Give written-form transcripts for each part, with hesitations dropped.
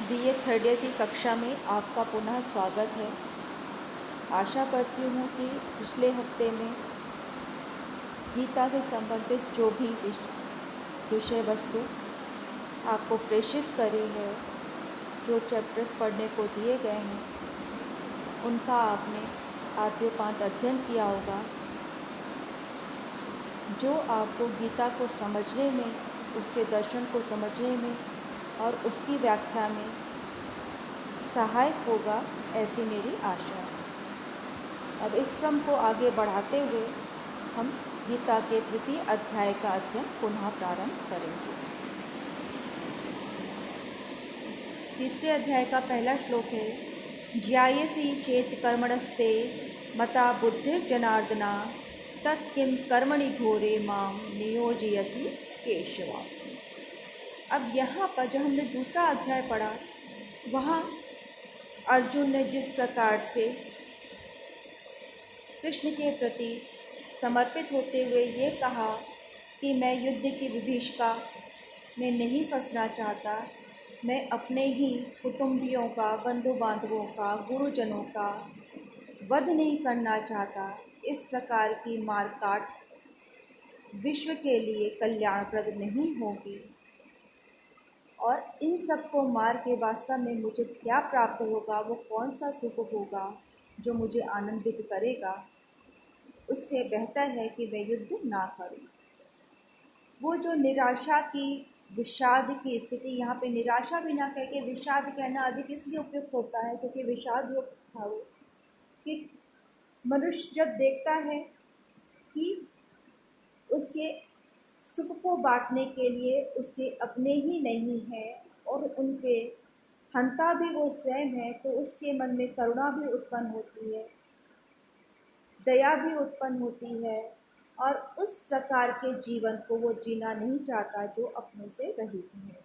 BA third year की कक्षा में आपका पुनः स्वागत है। आशा करती हूँ कि पिछले हफ्ते में गीता से संबंधित जो भी विषय वस्तु आपको प्रेषित करी है, जो चैप्टर्स पढ़ने को दिए गए हैं, उनका आपने आद्योपांत अध्ययन किया होगा, जो आपको गीता को समझने में, उसके दर्शन को समझने में और उसकी व्याख्या में सहायक होगा, ऐसी मेरी आशा है। अब इस क्रम को आगे बढ़ाते हुए हम गीता के तृतीय अध्याय का अध्ययन पुनः प्रारंभ करेंगे। तीसरे अध्याय का पहला श्लोक है, ज्यायसी चेत कर्मणस्ते मता बुद्धिर्जनार्दना तत्किं कर्मणि घोरे माम नियोजयसि केशवा। अब यहाँ पर जब हमने दूसरा अध्याय पढ़ा, वहाँ अर्जुन ने जिस प्रकार से कृष्ण के प्रति समर्पित होते हुए ये कहा कि मैं युद्ध की विभीषिका में नहीं फंसना चाहता, मैं अपने ही कुटुंबियों का, बंधु बांधवों का, गुरुजनों का वध नहीं करना चाहता। इस प्रकार की मारकाट विश्व के लिए कल्याणप्रद नहीं होगी और इन सबको मार के वास्तव में मुझे क्या प्राप्त होगा, वो कौन सा सुख होगा जो मुझे आनंदित करेगा। उससे बेहतर है कि मैं युद्ध ना करूं। वो जो निराशा की, विषाद की स्थिति, यहाँ पे निराशा भी ना कह के विषाद कहना अधिक इसलिए उपयुक्त होता है क्योंकि विषाद जो था वो कि मनुष्य जब देखता है कि उसके सुख को बांटने के लिए उसके अपने ही नहीं है और उनके हंता भी वो स्वयं है, तो उसके मन में करुणा भी उत्पन्न होती है, दया भी उत्पन्न होती है और उस प्रकार के जीवन को वो जीना नहीं चाहता जो अपनों से रहित है।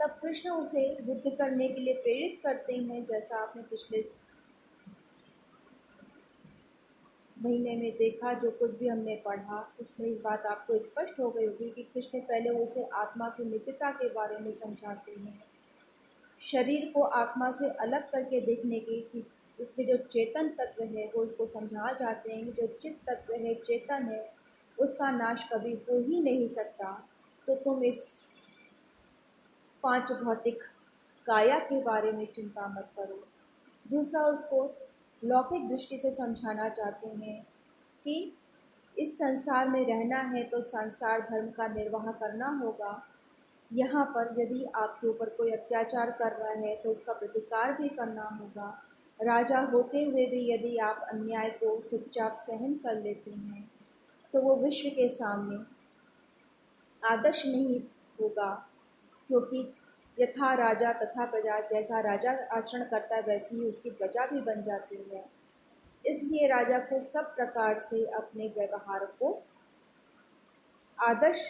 तब कृष्ण उसे युद्ध करने के लिए प्रेरित करते हैं। जैसा आपने पिछले महीने में देखा, जो कुछ भी हमने पढ़ा उसमें इस बात आपको स्पष्ट हो गई होगी कि कृष्ण पहले उसे आत्मा की नित्यता के बारे में समझाते हैं, शरीर को आत्मा से अलग करके देखने की कि इसमें जो चेतन तत्व है वो उसको समझा जाते हैं कि जो चित्त तत्व है, चेतन है, उसका नाश कभी हो ही नहीं सकता। तो तुम इस पांच भौतिक काया के बारे में चिंता मत करो। दूसरा, उसको लौकिक दृष्टि से समझाना चाहते हैं कि इस संसार में रहना है तो संसार धर्म का निर्वाह करना होगा। यहाँ पर यदि आपके ऊपर कोई अत्याचार कर रहा है तो उसका प्रतिकार भी करना होगा। राजा होते हुए भी यदि आप अन्याय को चुपचाप सहन कर लेते हैं तो वो विश्व के सामने आदर्श नहीं होगा, क्योंकि यथा राजा तथा प्रजा, जैसा राजा आचरण करता है वैसी ही उसकी प्रजा भी बन जाती है। इसलिए राजा को सब प्रकार से अपने व्यवहार को आदर्श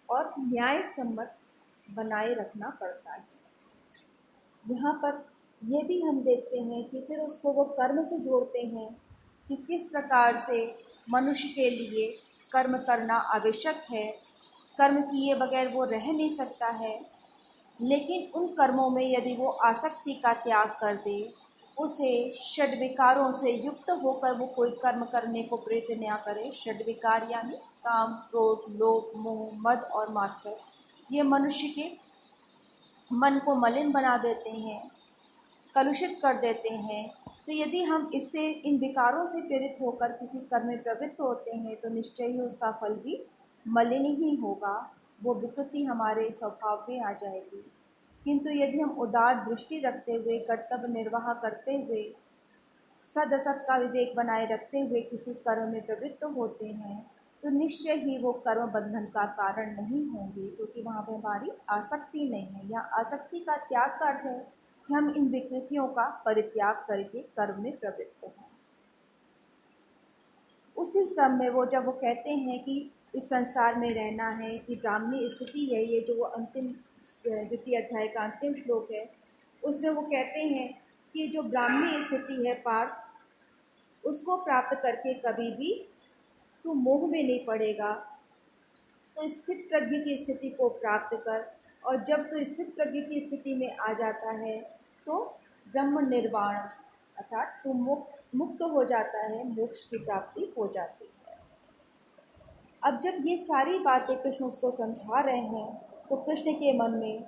और न्याय सम्मत बनाए रखना पड़ता है। यहाँ पर ये भी हम देखते हैं कि फिर उसको वो कर्म से जोड़ते हैं कि किस प्रकार से मनुष्य के लिए कर्म करना आवश्यक है, कर्म किए बगैर वो रह नहीं सकता है। लेकिन उन कर्मों में यदि वो आसक्ति का त्याग कर दे, उसे षड्विकारों से युक्त होकर वो कोई कर्म करने को प्रेरित न करे। षड्विकार यानी काम, क्रोध, लोभ, मोह, मद और मात्सर्य, ये मनुष्य के मन को मलिन बना देते हैं, कलुषित कर देते हैं। तो यदि हम इससे, इन विकारों से प्रेरित होकर किसी कर्म में प्रवृत्त होते हैं तो निश्चय ही उसका फल भी मलिन ही होगा, वो विकृति हमारे स्वभाव में आ जाएगी। किंतु यदि हम उदार दृष्टि रखते हुए, कर्तव्य निर्वाह करते हुए, सद असत का विवेक बनाए रखते हुए किसी कर्म में प्रवृत्त होते हैं तो निश्चय ही वो कर्म बंधन का कारण नहीं होंगे, क्योंकि वहाँ पर हमारी आसक्ति नहीं है। या आसक्ति का त्याग का अर्थ है कि हम इन विकृतियों का परित्याग करके कर्म में प्रवृत्त हों। उसी क्रम में वो जब वो कहते हैं कि इस संसार में रहना है, कि ब्राह्मणी स्थिति है, ये जो वो अंतिम द्वितीय अध्याय का अंतिम श्लोक है, उसमें वो कहते हैं कि जो ब्राह्मणी स्थिति है पार्थ, उसको प्राप्त करके कभी भी तू मोह में नहीं पड़ेगा। तो स्थित प्रज्ञ की स्थिति को प्राप्त कर और जब तो स्थित प्रज्ञ की स्थिति में आ जाता है तो ब्रह्म निर्वाण अर्थात तो मुक्त हो जाता है, मोक्ष की प्राप्ति हो जाती है। अब जब ये सारी बातें कृष्ण उसको समझा रहे हैं तो कृष्ण के मन में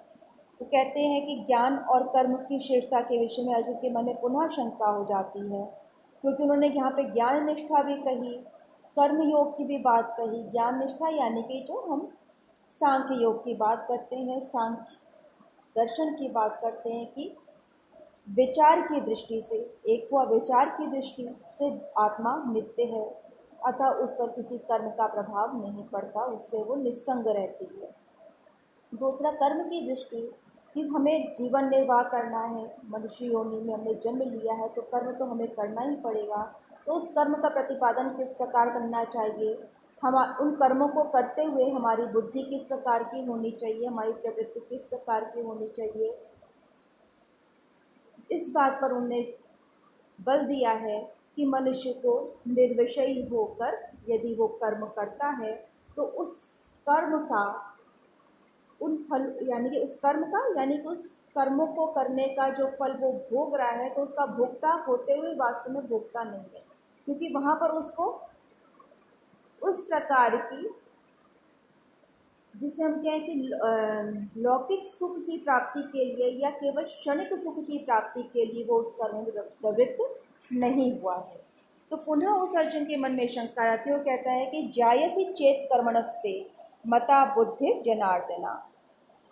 वो कहते हैं कि ज्ञान और कर्म की श्रेष्ठता के विषय में अर्जुन के मन में पुनः शंका हो जाती है, क्योंकि उन्होंने यहाँ पे ज्ञान निष्ठा भी कही, कर्म योग की भी बात कही। ज्ञान निष्ठा यानी कि जो हम सांख्य योग की बात करते हैं, सांख्य दर्शन की बात करते हैं कि विचार की दृष्टि से, एक हुआ विचार की दृष्टि से आत्मा नित्य है, अतः उस पर किसी कर्म का प्रभाव नहीं पड़ता, उससे वो निस्संग रहती है। दूसरा कर्म की दृष्टि कि हमें जीवन निर्वाह करना है, मनुष्य योनि में हमने जन्म लिया है तो कर्म तो हमें करना ही पड़ेगा। तो उस कर्म का प्रतिपादन किस प्रकार करना चाहिए, हम उन कर्मों को करते हुए हमारी बुद्धि किस प्रकार की होनी चाहिए, हमारी प्रवृत्ति किस प्रकार की होनी चाहिए, इस बात पर उन्होंने बल दिया है कि मनुष्य को निर्विषयी होकर यदि वो कर्म करता है तो उस कर्म का उन फल यानी कि उस कर्मों को करने का जो फल वो भोग रहा है तो उसका भोक्ता होते हुए वास्तव में भोक्ता नहीं है, क्योंकि वहाँ पर उसको उस प्रकार की, जिसे हम कहें कि लौकिक सुख की प्राप्ति के लिए या केवल क्षणिक सुख की प्राप्ति के लिए वो उस कर्म में प्रवृत्त नहीं हुआ है। तो पुनः उस अर्जुन के मन में शंका आती है, वो कहता है कि जायसी चेत कर्मणस्ते मता बुद्धि जनार्दना।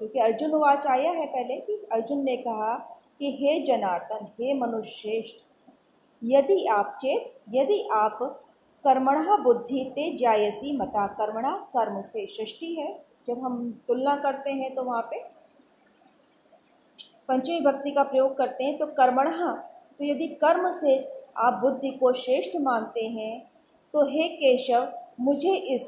क्योंकि अर्जुन वाच आया है पहले कि अर्जुन ने कहा कि हे जनार्दन, हे मनुष्यश्रेष्ठ, यदि आप कर्मणः बुद्धि ते जायसी मता, कर्मणा कर्म से षष्ठी है, जब हम तुलना करते हैं तो वहाँ पे पंचमी भक्ति का प्रयोग करते हैं तो कर्मणः, तो यदि कर्म से आप बुद्धि को श्रेष्ठ मानते हैं तो हे केशव, मुझे इस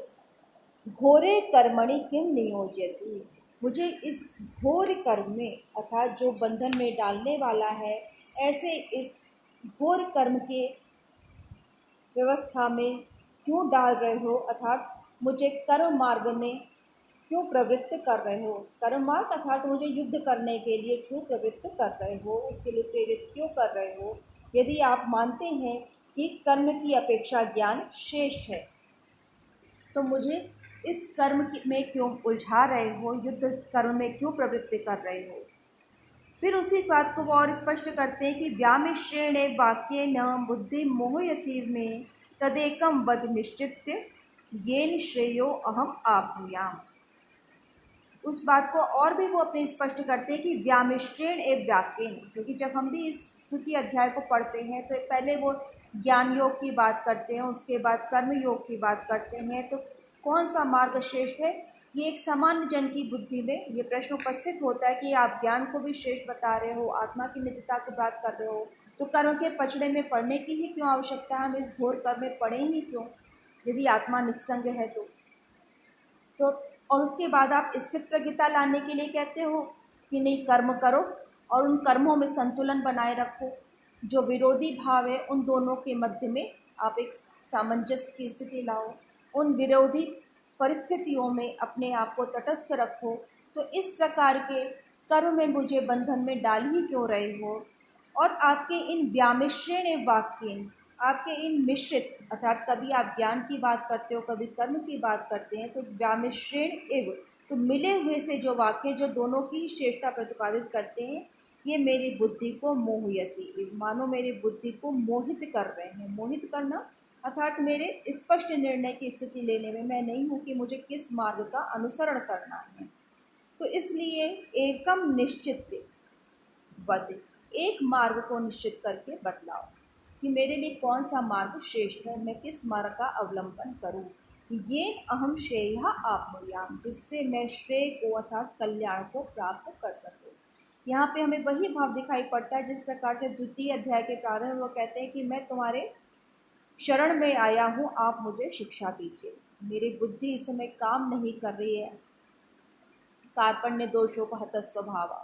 घोरे कर्मणि किम नियोज्यसि, मुझे इस घोर कर्म में अर्थात जो बंधन में डालने वाला है, ऐसे इस घोर कर्म के व्यवस्था में क्यों डाल रहे हो, अर्थात मुझे कर्म मार्ग में क्यों प्रवृत्त कर रहे हो, कर्म मार्ग अर्थात मुझे युद्ध करने के लिए क्यों प्रवृत्त कर रहे हो, उसके लिए प्रेरित क्यों कर रहे हो। यदि आप मानते हैं कि कर्म की अपेक्षा ज्ञान श्रेष्ठ है तो मुझे इस कर्म में क्यों उलझा रहे हो, युद्ध कर्म में क्यों प्रवृत्ति कर रहे हो। फिर उसी बात को वो और स्पष्ट करते हैं कि व्यामिश्रेण वाक्य न बुद्धि मोहयसीव में तदेकम वद निश्चित्य येन श्रेयो अहम आभूयाम। उस बात को और भी वो अपने स्पष्ट करते हैं कि व्यामिश्रेण वाक्येन, क्योंकि जब हम भी इस द्वितीय अध्याय को पढ़ते हैं तो पहले वो ज्ञान योग की बात करते हैं, उसके बाद कर्म योग की बात करते हैं, तो कौन सा मार्ग श्रेष्ठ है, ये एक सामान्य जन की बुद्धि में ये प्रश्न उपस्थित होता है कि आप ज्ञान को भी श्रेष्ठ बता रहे हो, आत्मा की नित्यता की बात कर रहे हो, तो कर्म के पचड़े में पढ़ने की ही क्यों आवश्यकता है, हम इस घोर कर्म में पढ़ें ही क्यों यदि आत्मा निस्संग है तो। और उसके बाद आप स्थित प्रज्ञता लाने के लिए कहते हो कि नहीं, कर्म करो और उन कर्मों में संतुलन बनाए रखो, जो विरोधी भाव है उन दोनों के मध्य में आप एक सामंजस्य की स्थिति लाओ, उन विरोधी परिस्थितियों में अपने आप को तटस्थ रखो। तो इस प्रकार के कर्म में मुझे बंधन में डाल ही क्यों रहे हो। और आपके इन व्यामिश्रेण वाक्येन, आपके इन मिश्रित अर्थात कभी आप ज्ञान की बात करते हो, कभी कर्म की बात करते हैं, तो व्यामिश्रेण इव, तो मिले हुए से जो वाक्य जो दोनों की श्रेष्ठता प्रतिपादित करते हैं, ये मेरी बुद्धि को मोहयसी, मानो मेरी बुद्धि को मोहित कर रहे हैं। मोहित करना अर्थात मेरे स्पष्ट निर्णय की स्थिति लेने में मैं नहीं हूँ कि मुझे किस मार्ग का अनुसरण करना है। तो इसलिए एकम निश्चित वद, एक मार्ग को निश्चित करके बतलाओ कि मेरे लिए कौन सा मार्ग श्रेष्ठ है, मैं किस मार्ग का अवलंबन करूं। ये अहम श्रेय आत्मयाम, जिससे मैं श्रेय को अर्थात कल्याण को प्राप्त कर सकूं। यहाँ पे हमें वही भाव दिखाई पड़ता है जिस प्रकार से द्वितीय अध्याय के प्रारंभ में वो कहते हैं कि मैं तुम्हारे शरण में आया हूँ, आप मुझे शिक्षा दीजिए। मेरी बुद्धि इस समय काम नहीं कर रही है, कार्पण्य दोषोपहत स्वभाव,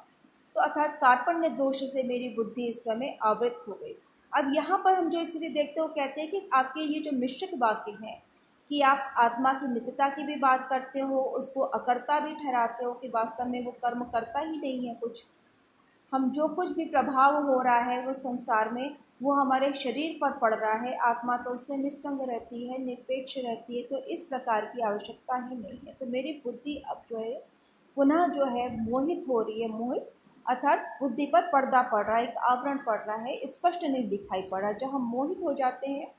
तो अर्थात कार्पण्य दोष से मेरी बुद्धि इस समय आवृत हो गई। अब यहाँ पर हम जो स्थिति देखते हैं वो कहते हैं कि आपके ये जो मिश्रित वाक्य हैं, कि आप आत्मा की नित्यता की भी बात करते हो, उसको अकर्ता भी ठहराते हो कि वास्तव में वो कर्म करता ही नहीं है कुछ। हम जो कुछ भी प्रभाव हो रहा है वो संसार में, वो हमारे शरीर पर पड़ रहा है। आत्मा तो उससे निस्संग रहती है, निरपेक्ष रहती है, तो इस प्रकार की आवश्यकता ही नहीं है। तो मेरी बुद्धि अब जो है पुनः जो है मोहित हो रही है। मोहित अर्थात बुद्धि पर पर्दा पड़ रहा है, एक आवरण पड़ रहा है, स्पष्ट नहीं दिखाई पड़ रहा। जब हम मोहित हो जाते हैं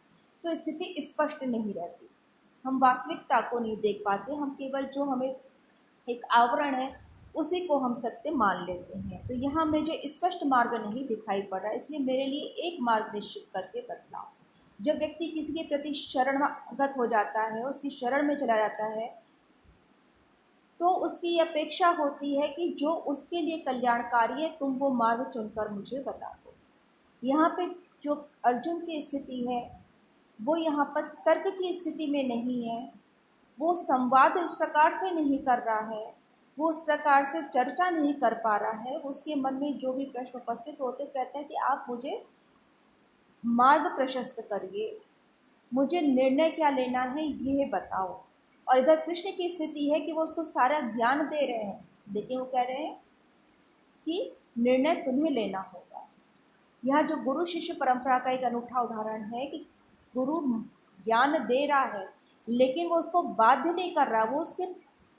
तो स्थिति स्पष्ट नहीं रहती, हम वास्तविकता को नहीं देख पाते, हम केवल जो हमें एक आवरण है उसी को हम सत्य मान लेते हैं। तो यहाँ मुझे स्पष्ट मार्ग नहीं दिखाई पड़ रहा, इसलिए मेरे लिए एक मार्ग निश्चित करके बतलाओ। जब व्यक्ति किसी के प्रति शरणागत हो जाता है, उसकी शरण में चला जाता है, तो उसकी अपेक्षा होती है कि जो उसके लिए कल्याणकारी है तुम वो मार्ग चुनकर मुझे बता दो। यहाँ पे जो अर्जुन की स्थिति है वो यहाँ पर तर्क की स्थिति में नहीं है, वो संवाद इस प्रकार से नहीं कर रहा है, वो उस प्रकार से चर्चा नहीं कर पा रहा है। उसके मन में जो भी प्रश्न उपस्थित होते कहते हैं कि आप मुझे मार्ग प्रशस्त करिए, मुझे निर्णय क्या लेना है यह बताओ। और इधर कृष्ण की स्थिति है कि वो उसको सारा ज्ञान दे रहे हैं, लेकिन वो कह रहे हैं कि निर्णय तुम्हें लेना होगा। यह जो गुरु शिष्य परंपरा का एक अनूठा उदाहरण है कि गुरु ज्ञान दे रहा है लेकिन वो उसको बाध्य नहीं कर रहा, वो उसके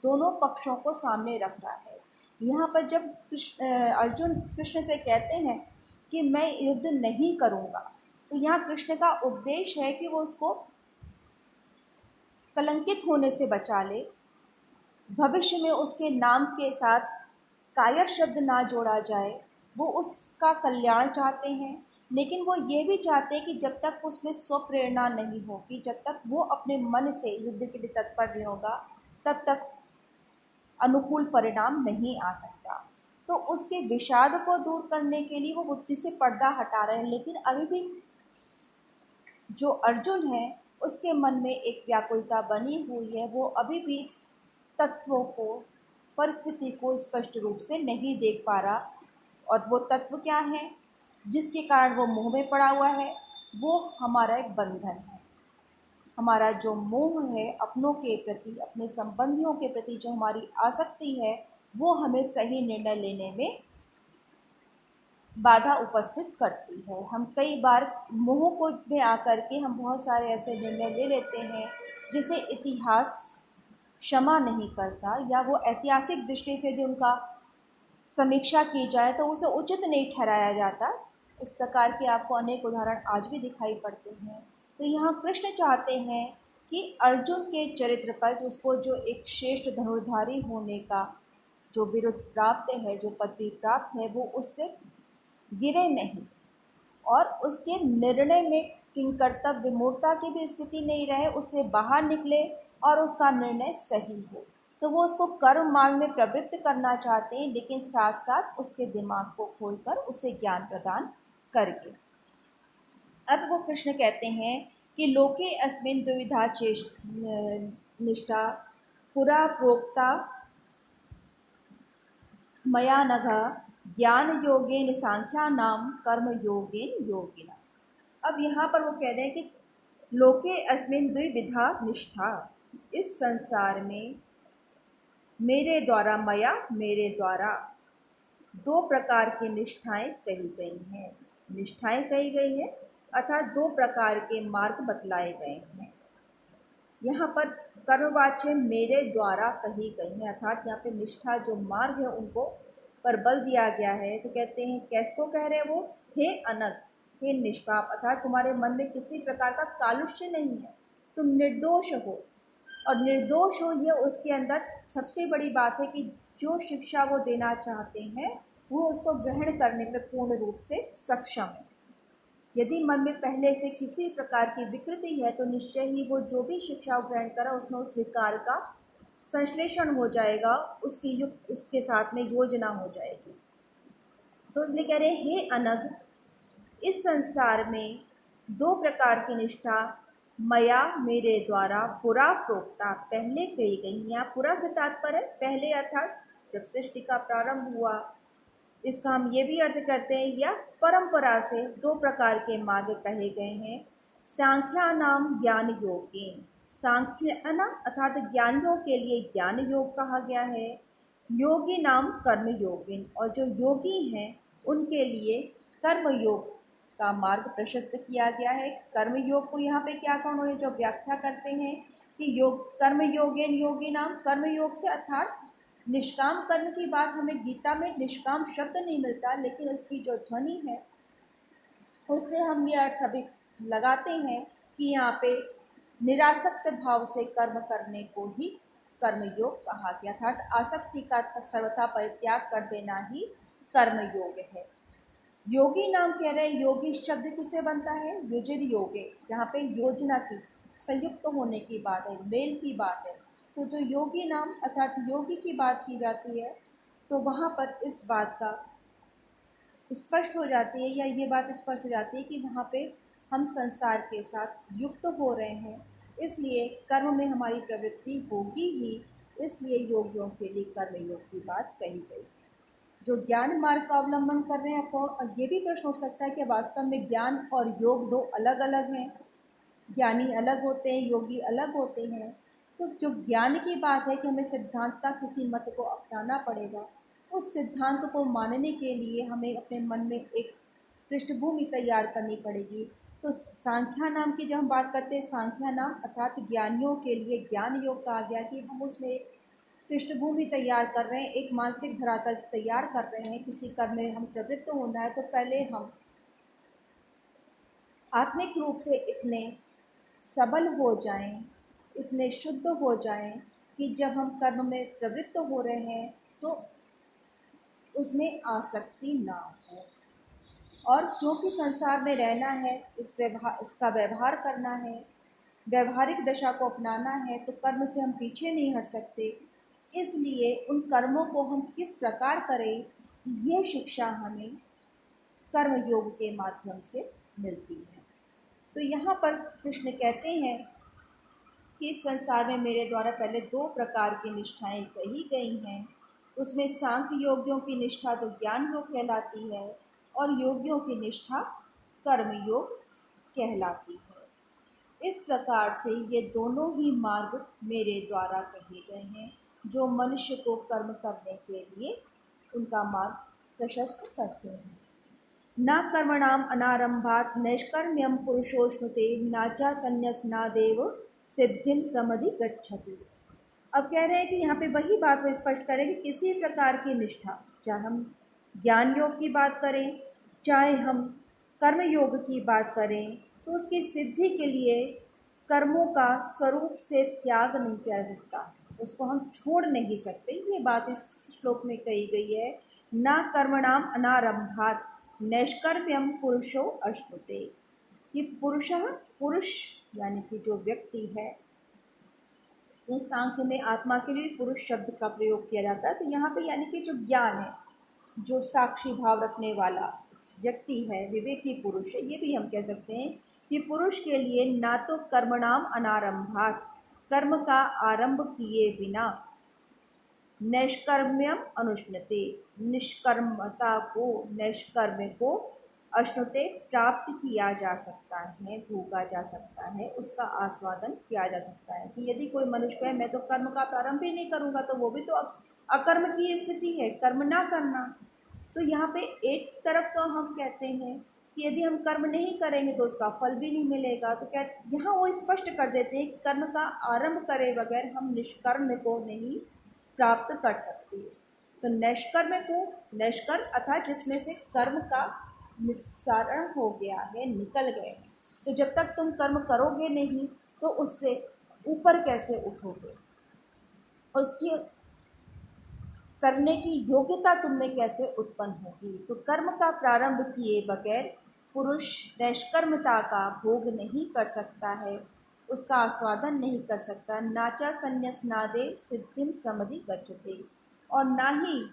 दोनों पक्षों को सामने रख रहा है। यहाँ पर जब अर्जुन कृष्ण से कहते हैं कि मैं युद्ध नहीं करूँगा, तो यहाँ कृष्ण का उद्देश्य है कि वो उसको कलंकित होने से बचा ले, भविष्य में उसके नाम के साथ कायर शब्द ना जोड़ा जाए। वो उसका कल्याण चाहते हैं, लेकिन वो ये भी चाहते हैं कि जब तक उसमें स्वप्रेरणा नहीं होगी, जब तक वो अपने मन से युद्ध के लिए तत्पर नहीं होगा, तब तक अनुकूल परिणाम नहीं आ सकता। तो उसके विषाद को दूर करने के लिए वो बुद्धि से पर्दा हटा रहे हैं, लेकिन अभी भी जो अर्जुन है उसके मन में एक व्याकुलता बनी हुई है। वो अभी भी इस तत्वों को, परिस्थिति को स्पष्ट रूप से नहीं देख पा रहा। और वो तत्व क्या है जिसके कारण वो मोह में पड़ा हुआ है? वो हमारा एक बंधन है। हमारा जो मोह है अपनों के प्रति, अपने संबंधियों के प्रति जो हमारी आसक्ति है, वो हमें सही निर्णय लेने में बाधा उपस्थित करती है। हम कई बार मोह को में आकर के हम बहुत सारे ऐसे निर्णय ले लेते हैं जिसे इतिहास क्षमा नहीं करता, या वो ऐतिहासिक दृष्टि से यदि उनका समीक्षा की जाए तो उसे उचित नहीं ठहराया जाता। इस प्रकार के आपको अनेक उदाहरण आज भी दिखाई पड़ते हैं। तो यहाँ कृष्ण चाहते हैं कि अर्जुन के चरित्र पर, उसको जो एक श्रेष्ठ धनुर्धारी होने का जो बिरुद प्राप्त है, जो पदवी प्राप्त है, वो उससे गिरे नहीं और उसके निर्णय में किंकर्तव्य विमूढ़ता की भी स्थिति नहीं रहे, उससे बाहर निकले और उसका निर्णय सही हो। तो वो उसको कर्म मार्ग में प्रवृत्त करना चाहते हैं, लेकिन साथ साथ उसके दिमाग को खोलकर उसे ज्ञान प्रदान करके। अब वो कृष्ण कहते हैं कि लोके अस्मिन् द्विविधा निष्ठा पुरा प्रोक्ता मया नघ ज्ञान योगेन सांख्यानां कर्म योगेन योगिना। अब यहाँ पर वो कह रहे हैं कि लोके अस्मिन् द्विविधा निष्ठा, इस संसार में मेरे द्वारा, मया मेरे द्वारा दो प्रकार की निष्ठाएं कही गई हैं। निष्ठाएं कही गई हैं अर्थात दो प्रकार के मार्ग बतलाए गए हैं। यहाँ पर कर्मवाच्य मेरे द्वारा कही गई हैं, अर्थात यहाँ पे निष्ठा जो मार्ग है उनको पर बल दिया गया है। तो कहते हैं कैसको कह रहे हैं वो, हे अनग, हे निष्पाप, अर्थात तुम्हारे मन में किसी प्रकार का कालुष्य नहीं है, तुम निर्दोष हो। और निर्दोष हो ये उसके अंदर सबसे बड़ी बात है कि जो शिक्षा वो देना चाहते हैं वो उसको ग्रहण करने में पूर्ण रूप से सक्षम है। यदि मन में पहले से किसी प्रकार की विकृति है तो निश्चय ही वो जो भी शिक्षा ग्रहण करा उसमें उस विकार का संश्लेषण हो जाएगा, उसकी युक्त उसके साथ में योजना हो जाएगी। तो इसलिए कह रहे हे अनग, इस संसार में दो प्रकार की निष्ठा मया मेरे द्वारा पुरा प्रोक्ता पहले कही गई। यहाँ पुरा से तात्पर्य पहले अर्थात जब सृष्टि का प्रारंभ हुआ, इसका हम ये भी अर्थ करते हैं, या परंपरा से दो प्रकार के मार्ग कहे गए हैं। सांख्या नाम ज्ञान योगेन, सांख्यना अर्थात ज्ञानियों के लिए ज्ञान योग कहा गया है। योगी नाम कर्म योगिन, और जो योगी हैं उनके लिए कर्म योग का मार्ग प्रशस्त किया गया है। कर्म योग को यहाँ पे क्या कहा उन्होंने, जो व्याख्या करते हैं कि योग कर्म योगेन योगी नाम, कर्म योग से अर्थात निष्काम कर्म की बात हमें गीता में निष्काम शब्द नहीं मिलता, लेकिन उसकी जो ध्वनि है उससे हम ये अर्थ अभी लगाते हैं कि यहाँ पे निरासक्त भाव से कर्म करने को ही कर्मयोग कहा गया, अर्थात आसक्ति का सर्वथा परित्याग कर देना ही कर्मयोग है। योगी नाम कह रहे हैं, योगी शब्द किससे बनता है, युजिर योगे, जहाँ पे योजना की संयुक्त होने की बात है, मेल की बात है। तो जो योगी नाम अर्थात योगी की बात की जाती है, तो वहाँ पर इस बात का स्पष्ट हो जाती है, या ये बात स्पष्ट हो जाती है कि वहाँ पे हम संसार के साथ युक्त हो रहे हैं, इसलिए कर्म में हमारी प्रवृत्ति होगी ही, इसलिए योगियों के लिए कर्मयोग की बात कही गई है। जो ज्ञान मार्ग का अवलंबन कर रहे हैं, आपको ये भी प्रश्न हो सकता है कि वास्तव में ज्ञान और योग दो अलग अलग हैं, ज्ञानी अलग होते हैं, योगी अलग होते हैं। तो जो ज्ञान की बात है कि हमें सिद्धांतता किसी मत को अपनाना पड़ेगा, उस सिद्धांत को मानने के लिए हमें अपने मन में एक पृष्ठभूमि तैयार करनी पड़ेगी। तो सांख्या नाम की जब हम बात करते हैं, सांख्या नाम अर्थात ज्ञानियों के लिए ज्ञान योग कहा गया कि हम उसमें एक पृष्ठभूमि तैयार कर रहे हैं, एक मानसिक धरातल तैयार कर रहे हैं। किसी कर्म में हम प्रवृत्त होना है तो पहले हम आत्मिक रूप से इतने सबल हो जाएं, इतने शुद्ध हो जाएं कि जब हम कर्म में प्रवृत्त हो रहे हैं तो उसमें आसक्ति ना हो। और क्योंकि संसार में रहना है, इसका व्यवहार करना है, व्यवहारिक दशा को अपनाना है, तो कर्म से हम पीछे नहीं हट सकते। इसलिए उन कर्मों को हम किस प्रकार करें, ये शिक्षा हमें कर्मयोग के माध्यम से मिलती है। तो यहाँ पर कृष्ण कहते हैं कि इस संसार में मेरे द्वारा पहले दो प्रकार की निष्ठाएं कही गई हैं। उसमें सांख्य योगियों की निष्ठा तो ज्ञान योग कहलाती है, और योगियों की निष्ठा कर्मयोग कहलाती है। इस प्रकार से ये दोनों ही मार्ग मेरे द्वारा कहे गए हैं, जो मनुष्य को कर्म करने के लिए उनका मार्ग प्रशस्त करते हैं। न कर्मणाम अनारंभात नैष्कर्म्यम पुरुषोश्नुते नाचा संन्यासनादेव सिद्धिम समधि गच्छति। अब कह रहे हैं कि यहाँ पे वही बात वो स्पष्ट करें कि किसी प्रकार की निष्ठा, चाहे हम ज्ञान योग की बात करें, चाहे हम कर्म योग की बात करें, तो उसकी सिद्धि के लिए कर्मों का स्वरूप से त्याग नहीं किया जा सकता, उसको हम छोड़ नहीं सकते। ये बात इस श्लोक में कही गई है। न कर्मणाम अनारंभात नैष्कर्म्यम पुरुषो अश्नुते। ये पुरुष यानी कि जो व्यक्ति है, वो सांख्य में आत्मा के लिए पुरुष शब्द का प्रयोग किया जाता है। तो यहाँ पे यानी कि जो ज्ञान है, जो साक्षी भाव रखने वाला व्यक्ति है, विवेकी पुरुष है, ये भी हम कह सकते हैं कि पुरुष के लिए ना तो कर्मणाम अनारंभात, कर्म का आरंभ किए बिना, नैष्कर्म्यम अनुष्णते, निष्कर्मता को, नैष्कर्म्य को अश्नुते प्राप्त किया जा सकता है, भोगा जा सकता है, उसका आस्वादन किया जा सकता है। कि यदि कोई मनुष्य कहे मैं तो कर्म का प्रारंभ ही नहीं करूँगा, तो वो भी तो अकर्म की स्थिति है, कर्म ना करना। तो यहाँ पे एक तरफ तो हम कहते हैं कि यदि हम कर्म नहीं करेंगे तो उसका फल भी नहीं मिलेगा, तो क्या यहाँ वो स्पष्ट कर देते हैं कि कर्म का आरंभ करे बगैर हम निष्कर्म को नहीं प्राप्त कर सकते। तो नैष्कर्म को, नैष्कर्म अर्थात जिसमें से कर्म का निस्सारण हो गया है, निकल गए हैं। तो जब तक तुम कर्म करोगे नहीं तो उससे ऊपर कैसे उठोगे, उसकी करने की योग्यता तुम में कैसे उत्पन्न होगी। तो कर्म का प्रारंभ किए बगैर पुरुष नैष्कर्मता का भोग नहीं कर सकता है, उसका आस्वादन नहीं कर सकता। नाचा संन्यासनादे सिद्धिम समधि गच्छते, और ना ही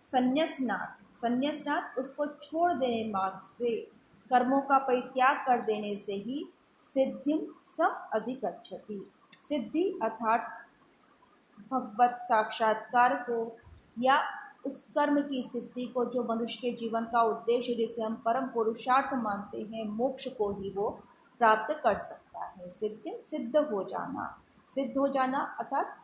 संन्यासनाद उसको छोड़ देने मार्ग से, कर्मों का परित्याग कर देने से ही सिद्धिम सम अधिगच्छति, सिद्धि अर्थात भगवत साक्षात्कार को, या उस कर्म की सिद्धि को जो मनुष्य के जीवन का उद्देश्य, जिसे हम परम पुरुषार्थ मानते हैं, मोक्ष को ही वो प्राप्त कर सकता है। सिद्धिम सिद्ध हो जाना, सिद्ध हो जाना अर्थात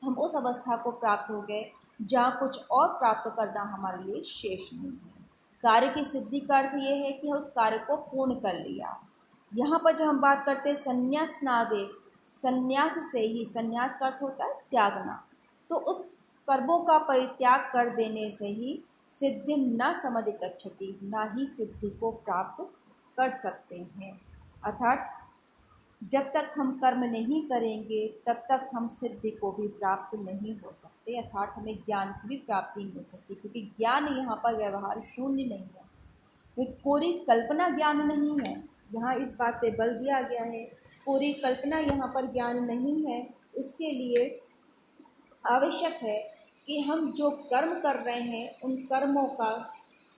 हम उस अवस्था को प्राप्त हो गए जहाँ कुछ और प्राप्त करना हमारे लिए शेष नहीं है। कार्य की सिद्धि का अर्थ ये है कि उस कार्य को पूर्ण कर लिया। यहाँ पर जब हम बात करते हैं संन्यास नादे, संन्यास से ही, संन्यास का अर्थ होता है त्यागना, तो उस कर्मों का परित्याग कर देने से ही सिद्धिम न समधिगच्छति, ना ही सिद्धि को प्राप्त कर सकते हैं। अर्थात जब तक हम कर्म नहीं करेंगे तब तक हम सिद्धि को भी प्राप्त नहीं हो सकते, अर्थात हमें ज्ञान की भी प्राप्ति नहीं हो सकती, क्योंकि ज्ञान यहाँ पर व्यवहार शून्य नहीं है, कोई कल्पना ज्ञान नहीं है। यहाँ इस बात पे बल दिया गया है, पूरी कल्पना यहाँ पर ज्ञान नहीं है। इसके लिए आवश्यक है कि हम जो कर्म कर रहे हैं उन कर्मों का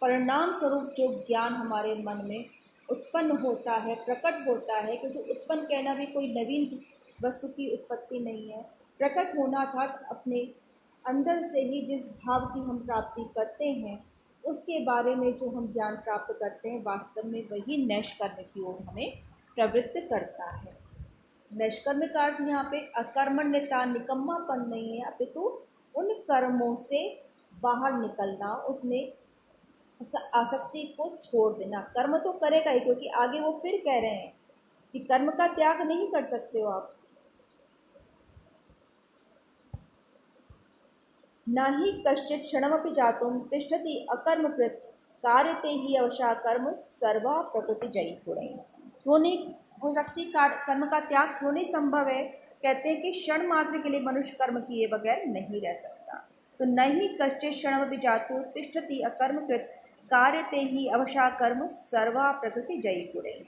परिणाम स्वरूप जो ज्ञान हमारे मन में उत्पन्न होता है, प्रकट होता है, क्योंकि उत्पन्न कहना भी कोई नवीन वस्तु की उत्पत्ति नहीं है। प्रकट होना अर्थात अपने अंदर से ही जिस भाव की हम प्राप्ति करते हैं उसके बारे में जो हम ज्ञान प्राप्त करते हैं, वास्तव में वही नैष्कर्म की ओर हमें प्रवृत्त करता है। नैष्कर्म का अर्थ यहाँ पे अकर्मण्यता, निकम्मापन नहीं है, अपितु उन कर्मों से बाहर निकलना, उसमें आसक्ति को छोड़ देना। कर्म तो करेगा ही, क्योंकि आगे वो फिर कह रहे हैं कि कर्म का त्याग नहीं कर सकते हो आप। न ही कश्चित् क्षणमपि जातुं तिष्ठति अकर्मकृत कार्यते ही अवशा कर्म सर्वा प्रकृति जयी गुणैः। क्यों नहीं हो सकती कर्म का त्याग, क्यों नहीं संभव है? कहते हैं कि क्षण मात्र के लिए मनुष्य कर्म किए बगैर नहीं रह सकता। तो न ही कश्चित् क्षणमपि जातु तिष्ठति अकर्मकृत कार्यते ही अवशा कर्म सर्वा प्रकृति जयी गुणैः।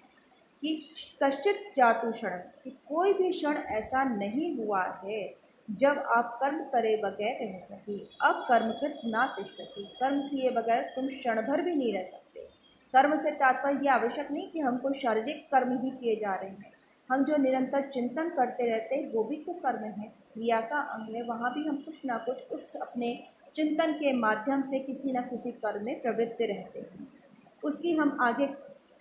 कि कश्चित् जातु क्षण, कि कोई भी क्षण ऐसा नहीं हुआ है जब आप कर्म करे बगैर रह सके। अब कर्मकृत ना तिष्ठति, कर्म किए बगैर तुम क्षण भर भी नहीं रह सकते। कर्म से तात्पर्य ये आवश्यक नहीं कि हमको शारीरिक कर्म ही किए जा रहे हैं, हम जो निरंतर चिंतन करते रहते हैं वो भी तो कर्म है, क्रिया का अंग है। वहाँ भी हम कुछ ना कुछ उस अपने चिंतन के माध्यम से किसी न किसी कर्म में प्रवृत्त रहते हैं। उसकी हम आगे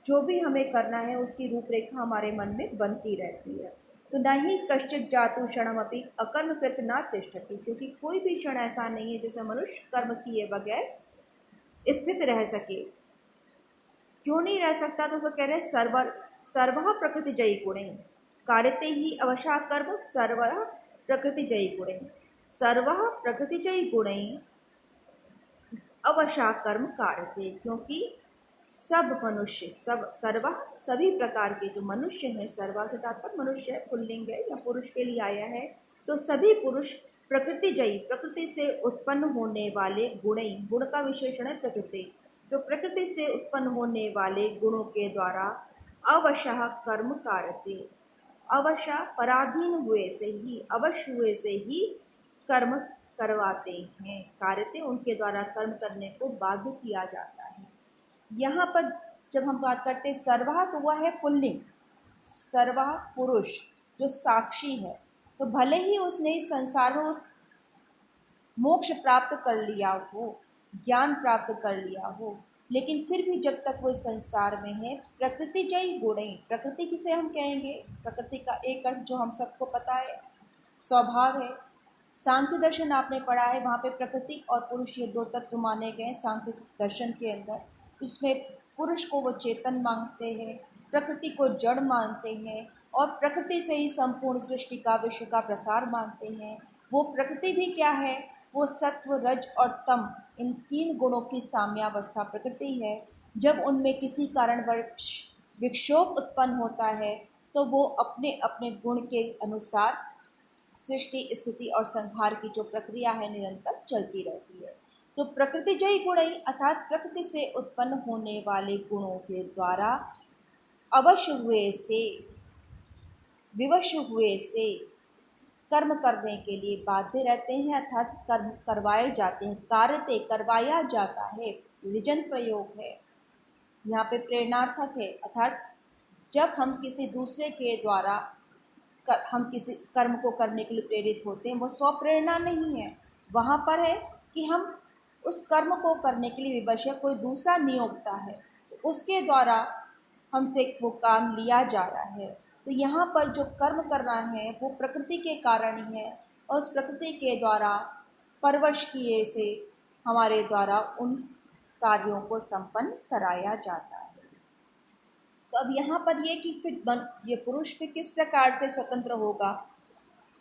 जो भी हमें करना है उसकी रूपरेखा हमारे मन में बनती रहती है। तो न ही कश्चित् जातु क्षणमपि अकर्मकृत न तिष्ठति, क्योंकि कोई भी क्षण ऐसा नहीं है जिसमें मनुष्य कर्म किए बगैर स्थित रह सके। क्यों नहीं रह सकता? तो वो कह रहे हैं सर्वः प्रकृति जयी गुणैः कार्यते ही अवशा कर्म सर्वः प्रकृति जयी गुणैः। सर्वः प्रकृति जयी गुणैः अवशा कर्म कार्यते, क्योंकि सब मनुष्य, सब सर्वा सभी प्रकार के जो मनुष्य हैं, सर्वा से तात्पर्य मनुष्य है, पुल्लिंग है या पुरुष के लिए आया है, तो सभी पुरुष प्रकृति जयी, प्रकृति से उत्पन्न होने वाले गुणई, गुण का विशेषण है प्रकृति, तो प्रकृति से उत्पन्न होने वाले गुणों के द्वारा अवशः कर्म कारते, अवशः पराधीन हुए से ही, अवश्य हुए से ही कर्म करवाते हैं। कार्यते उनके द्वारा कर्म करने को बाध्य किया जाता है। यहाँ पर जब हम बात करते हैं सर्वा, तो वह है पुल्लिंग, सर्वा पुरुष जो साक्षी है। तो भले ही उसने इस संसार में मोक्ष प्राप्त कर लिया हो, ज्ञान प्राप्त कर लिया हो, लेकिन फिर भी जब तक वो इस संसार में है, प्रकृति जयी गुणैः, प्रकृति किसे हम कहेंगे? प्रकृति का एक अर्थ जो हम सबको पता है, स्वभाव है। सांख्य दर्शन आपने पढ़ा है, वहाँ पे प्रकृति और पुरुष ये दो तत्व माने गए सांख्य दर्शन के अंदर। इसमें पुरुष को वो चेतन मानते हैं, प्रकृति को जड़ मानते हैं, और प्रकृति से ही संपूर्ण सृष्टि का, विश्व का प्रसार मानते हैं। वो प्रकृति भी क्या है? वो सत्व, रज और तम, इन तीन गुणों की साम्यावस्था प्रकृति है। जब उनमें किसी कारणवश विक्षोभ उत्पन्न होता है तो वो अपने अपने गुण के अनुसार सृष्टि, स्थिति और संहार की जो प्रक्रिया है निरंतर चलती रहती है। तो प्रकृति जयी गुणैः अर्थात प्रकृति से उत्पन्न होने वाले गुणों के द्वारा अवश्य हुए से, विवश हुए से कर्म करने के लिए बाध्य रहते हैं, अर्थात कर्म करवाए जाते हैं। कार्यते करवाया जाता है, विजन प्रयोग है, यहाँ पे प्रेरणार्थक है। अर्थात जब हम किसी दूसरे के द्वारा हम किसी कर्म को करने के लिए प्रेरित होते हैं, वो स्वप्रेरणा नहीं है, वहाँ पर है कि हम उस कर्म को करने के लिए विवश है, कोई दूसरा नियोक्ता है, तो उसके द्वारा हमसे वो काम लिया जा रहा है। तो यहाँ पर जो कर्म करना है वो प्रकृति के कारण ही है और उस प्रकृति के द्वारा परवश किए से हमारे द्वारा उन कार्यों को संपन्न कराया जाता है। तो अब यहाँ पर ये कि फिर ये पुरुष फिर किस प्रकार से स्वतंत्र होगा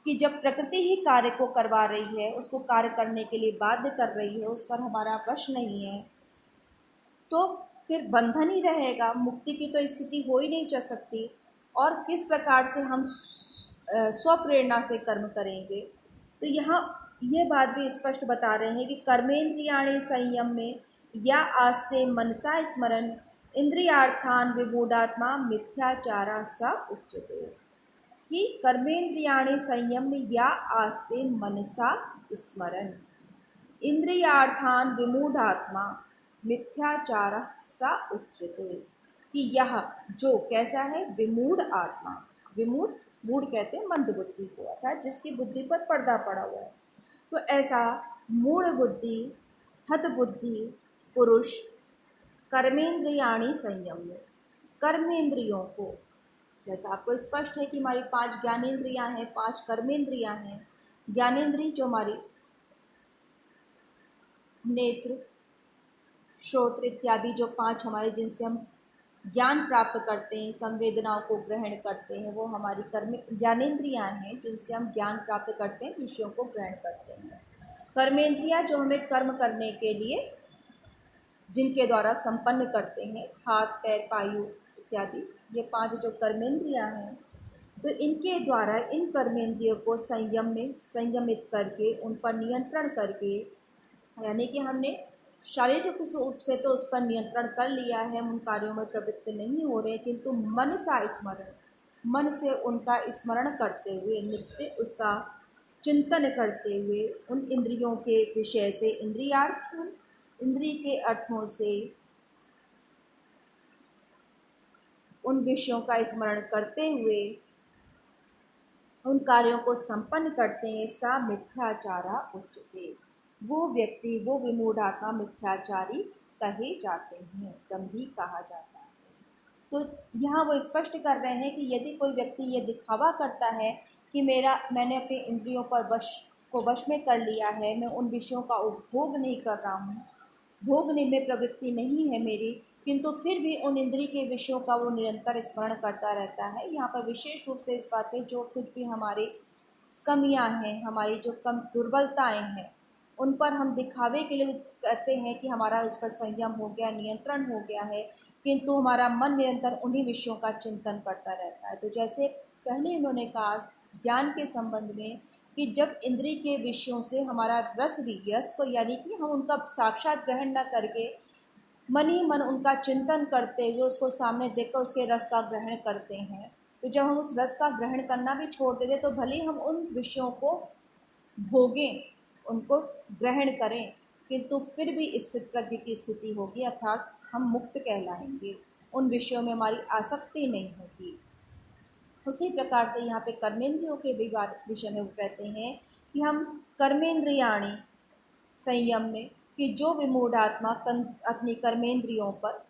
कि जब प्रकृति ही कार्य को करवा रही है, उसको कार्य करने के लिए बाध्य कर रही है, उस पर हमारा वश नहीं है, तो फिर बंधन ही रहेगा, मुक्ति की तो स्थिति हो ही नहीं जा सकती। और किस प्रकार से हम स्वप्रेरणा से कर्म करेंगे। तो यहाँ ये बात भी स्पष्ट बता रहे हैं कि कर्मेंद्रियाणि संयम में या आस्ते मनसा स्मरण इंद्रियार्थान विमूढ़ात्मा मिथ्याचारा स उच्यते। कि कर्मेंद्रियाणि संयम में या आस्ते मनसा स्मरण इंद्रियार्थान विमूढ़ात्मा मिथ्याचार स उच्यते। कि यह जो कैसा है, विमूढ़ आत्मा, विमूढ़, मूढ़ कहते हैं मंद बुद्धि को, अर्थात जिसकी बुद्धि पर पर्दा पड़ा हुआ है। तो ऐसा मूढ़ बुद्धि, हत बुद्धि पुरुष कर्मेंद्रियाणि संयम में, कर्मेंद्रियों को, जैसा आपको स्पष्ट है कि हमारी 5 ज्ञानेंद्रियां हैं, 5 कर्मेंद्रियां हैं। ज्ञानेंद्रिय जो हमारी नेत्र, श्रोत्र इत्यादि जो 5 हमारे जिनसे हम ज्ञान प्राप्त करते हैं, संवेदनाओं को ग्रहण करते हैं, वो हमारी ज्ञानेंद्रियां हैं जिनसे हम ज्ञान प्राप्त करते हैं, विषयों को ग्रहण करते हैं। कर्मेंद्रियां जो हमें कर्म करने के लिए जिनके द्वारा संपन्न करते हैं, हाथ पैर पायु इत्यादि, ये 5 जो कर्मेंद्रियां हैं, तो इनके द्वारा इन कर्मेंद्रियों को संयम में संयमित करके उन पर नियंत्रण करके, यानी कि हमने शारीरिक रूप से तो उस पर नियंत्रण कर लिया है, उन कार्यों में प्रवृत्त नहीं हो रहे, किंतु मन सा स्मरण, मन से उनका स्मरण करते हुए, नित्य उसका चिंतन करते हुए, उन इंद्रियों के विषय से, इंद्रियार्थ, इंद्रिय के अर्थों से उन विषयों का स्मरण करते हुए उन कार्यों को संपन्न करते हैं, सा मिथ्याचारा उच्यते। वो व्यक्ति, वो विमूढ़ात्मा मैथ्याचारी कहे जाते हैं, दंभी कहा जाता है। तो यहाँ वो स्पष्ट कर रहे हैं कि यदि कोई व्यक्ति ये दिखावा करता है कि मैंने अपने इंद्रियों पर वश में कर लिया है, मैं उन विषयों का उपभोग नहीं कर रहा हूँ, भोगने में प्रवृत्ति नहीं है मेरी, किंतु फिर भी उन इंद्रिय के विषयों का वो निरंतर स्मरण करता रहता है। यहाँ पर विशेष रूप से इस बात पे जो कुछ भी हमारी कमियां हैं, हमारी जो कम दुर्बलताएं हैं, उन पर हम दिखावे के लिए कहते हैं कि हमारा उस पर संयम हो गया, नियंत्रण हो गया है, किंतु हमारा मन निरंतर उन्हीं विषयों का चिंतन करता रहता है। तो जैसे पहले उन्होंने कहा ज्ञान के संबंध में कि जब इंद्रिय के विषयों से हमारा रस को, यानी कि हम उनका साक्षात ग्रहण न करके मन ही मन उनका चिंतन करते हुए उसको सामने देखकर उसके रस का ग्रहण करते हैं, तो जब हम उस रस का ग्रहण करना भी छोड़ देते तो भले ही हम उन विषयों को भोगें, उनको ग्रहण करें, किंतु फिर भी स्थित प्रज्ञ की स्थिति होगी, अर्थात हम मुक्त कहलाएंगे, उन विषयों में हमारी आसक्ति नहीं होगी। उसी प्रकार से यहाँ पे कर्मेंद्रियों के विषय में वो कहते हैं कि हम कर्मेंद्रियाणि संयम में, कि जो विमूढ़ात्मा अपनी कर्मेंद्रियों पर,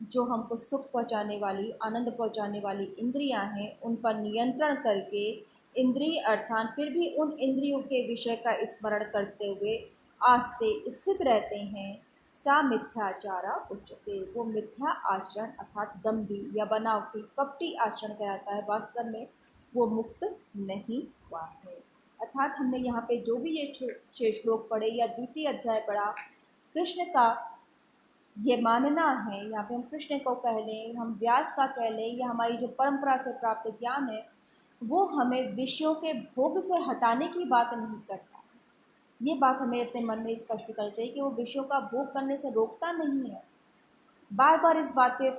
जो हमको सुख पहुँचाने वाली, आनंद पहुँचाने वाली इंद्रियां हैं, उन पर नियंत्रण करके इंद्रिय अर्थात फिर भी उन इंद्रियों के विषय का स्मरण करते हुए आस्ते स्थित रहते हैं, सा मिथ्याचारा उच्यते। वो मिथ्या आचरण अर्थात दंभी या बनावटी कपटी आचरण कहलाता है, वास्तव में वो मुक्त नहीं हुआ है। अर्थात हमने यहाँ पे जो भी ये 6 श्लोक पढ़े या द्वितीय अध्याय पढ़ा, कृष्ण का ये मानना है, यहाँ पे हम कृष्ण को कह लें, हम व्यास का कह लें, या हमारी जो परंपरा से प्राप्त ज्ञान है, वो हमें विषयों के भोग से हटाने की बात नहीं करता। ये बात हमें अपने मन में स्पष्ट करनी चाहिए कि वो विषयों का भोग करने से रोकता नहीं है। बार बार इस बात पे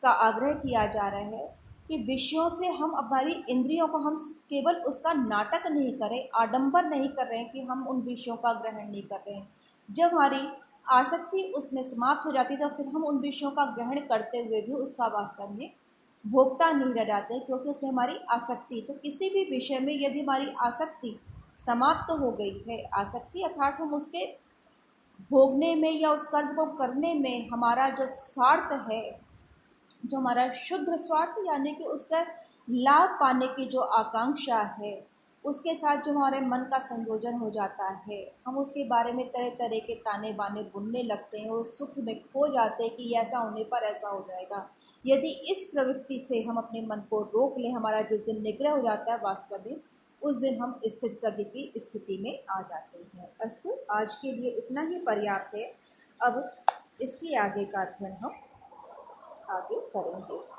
का आग्रह किया जा रहा है कि विषयों से हम हमारी इंद्रियों को, हम केवल उसका नाटक नहीं करें, आडंबर नहीं कर रहे हैं कि हम उन विषयों का ग्रहण नहीं कर रहे हैं। जब हमारी आसक्ति उसमें समाप्त हो जाती है तो फिर हम उन विषयों का ग्रहण करते हुए भी उसका वास्तव में भोगता नहीं रह जाते, क्योंकि उसमें हमारी आसक्ति, तो किसी भी विषय में यदि हमारी आसक्ति समाप्त हो गई है, आसक्ति अर्थात हम उसके भोगने में या उस कर्म को करने में हमारा जो स्वार्थ है जो हमारा शुद्ध स्वार्थ यानी कि उसका लाभ पाने की जो आकांक्षा है, उसके साथ जो हमारे मन का संयोजन हो जाता है, हम उसके बारे में तरह तरह के ताने बाने बुनने लगते हैं और सुख में खो जाते हैं कि ऐसा होने पर ऐसा हो जाएगा। यदि इस प्रवृत्ति से हम अपने मन को रोक लें, हमारा जिस दिन निग्रह हो जाता है वास्तविक, उस दिन हम स्थित प्रज्ञ की स्थिति में आ जाते हैं। अस्तु, आज के लिए इतना ही पर्याप्त है। अब इसके आगे का अध्ययन हम आगे करेंगे।